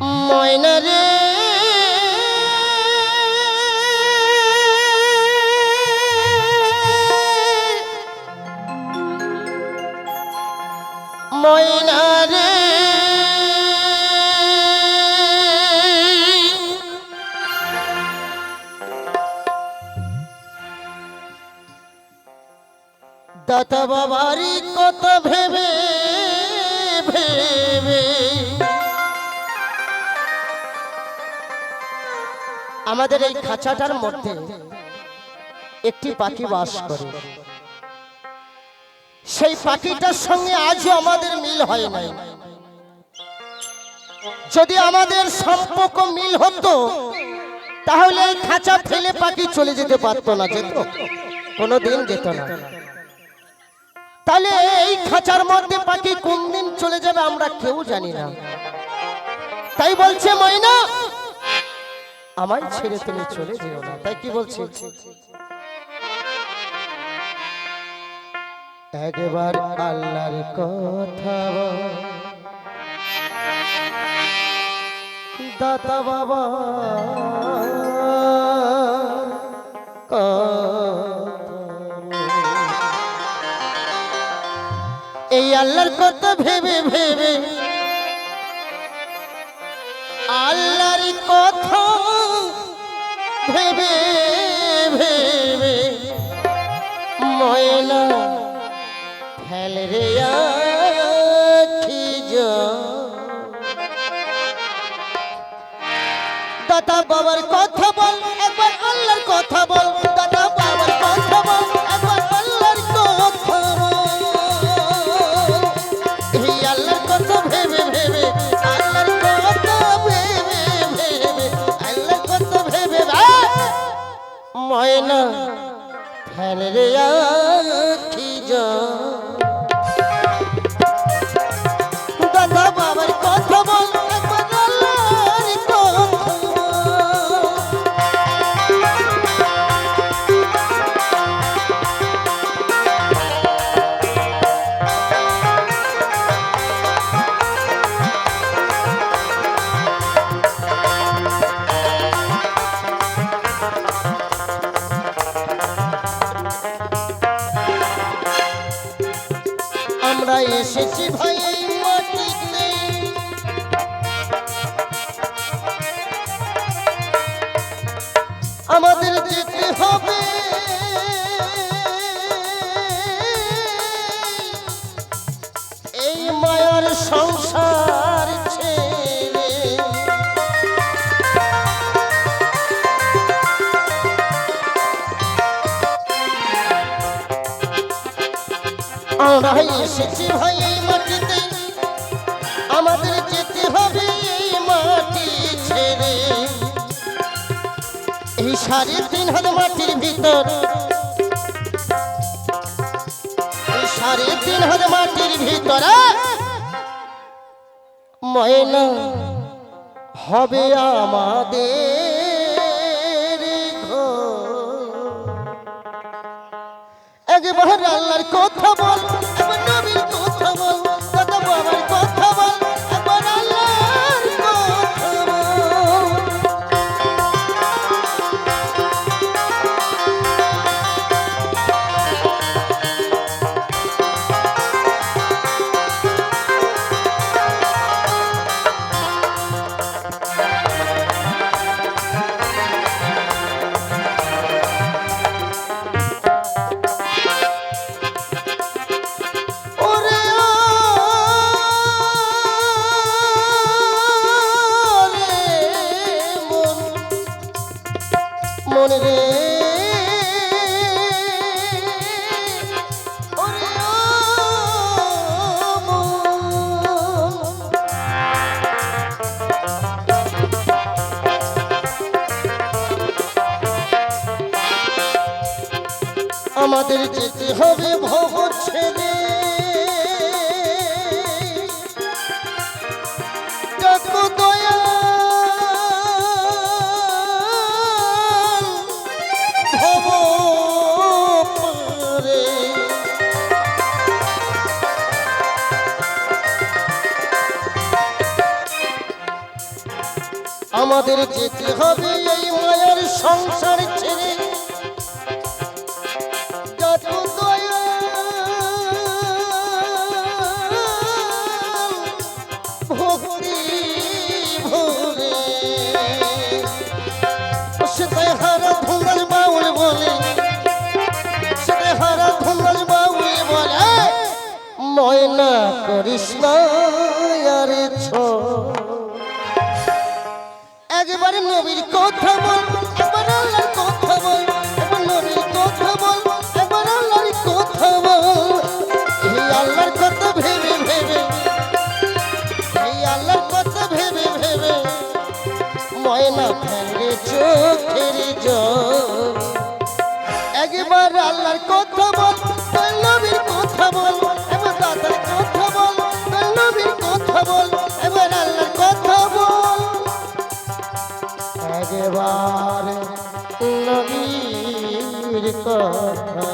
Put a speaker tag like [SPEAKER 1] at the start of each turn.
[SPEAKER 1] ময়না রে ময়না রে দাতা বাবারি কথা ভেবে ভেবে আমাদের এই খাঁচাটার মধ্যে একটি পাখি বাস করে। সেই পাখিটার সঙ্গে আজও আমাদের মিল হয় নাই। যদি আমাদের সম্পর্ক মিল হতো তাহলে এই খাঁচা ফেলে পাখি চলে যেতে পারতো না, যেত কোনোদিন যেত না। তাহলে এই খাঁচার মধ্যে পাখি কোন দিন চলে যাবে আমরা কেউ জানি না। তাই বলছে ময়না আমায় ছেড়ে তুমি চলে যেও না। তাই কি বলছে, একবার আল্লাহর কথা দাতা বাবা এই আল্লাহর কথা ভেবে ভেবে আল্লাহর কথা ভেবে ভেবে ময়না ফেল রে আখি দাদা বাবার কথা বল, একবার আল্লাহর কথা বল। দাদা বাবার কথা বল, একবার আল্লাহর কথা বল। এই আল্লাহর কথা ভেবে ভেবে আল্লাহর কথা ভেবে ভেবে আল্লাহর কথা ভেবে ময়না ফেল রে আখি দাদা বাবার কথা বল, একবার আল্লাহর কথা আমরা এসেছি ভাই এই মাটিতে, আমাদের যেতে হবে এই মায়ার সংসার ছেড়ে। আমরা এসেছি ভাই এই মাটিতে, আমাদের যেতে হবে এই মাটি ছেড়ে। এই ৩.৫ মাটির ভিতর, এই ৩.৫ মাটির ভিতরে ময়না হবে আমাদের ঘর। একবার আল্লাহর কথা বল, একবার নবীর কথা বল, দাদা বাবার কথা বল, একবার আল্লাহর কথা বল। মন রে আমাদের যেতে হবে ভব ছেড়ে। দেখো দয়া ভব পারে, আমাদের যেতে হবে এই মায়ের সংসার ছেড়ে। যত ভক্তি ভরে সেটাই হারা ধুমার বাউল বলে, সেটাই হারা ধুমার বাউল বলে ময়না করিস না আর একবার নবীর কথা বল, একবার আল্লাহর কথা বল, একবার নবীর কথা বল, একবার আল্লাহর কথা বল। এই আল্লাহর কথা ভেবে ভেবে, এই আল্লাহর কথা ভেবে ভেবে ময়না ফেলে চোখের জল। একবার আল্লাহর কথা বল, তার নবীর কথা বল, একবার দাদার কথা বল, তার নবীর কথা বল, একবার আল্লাহর কথা বল, একবার নবীর কথা।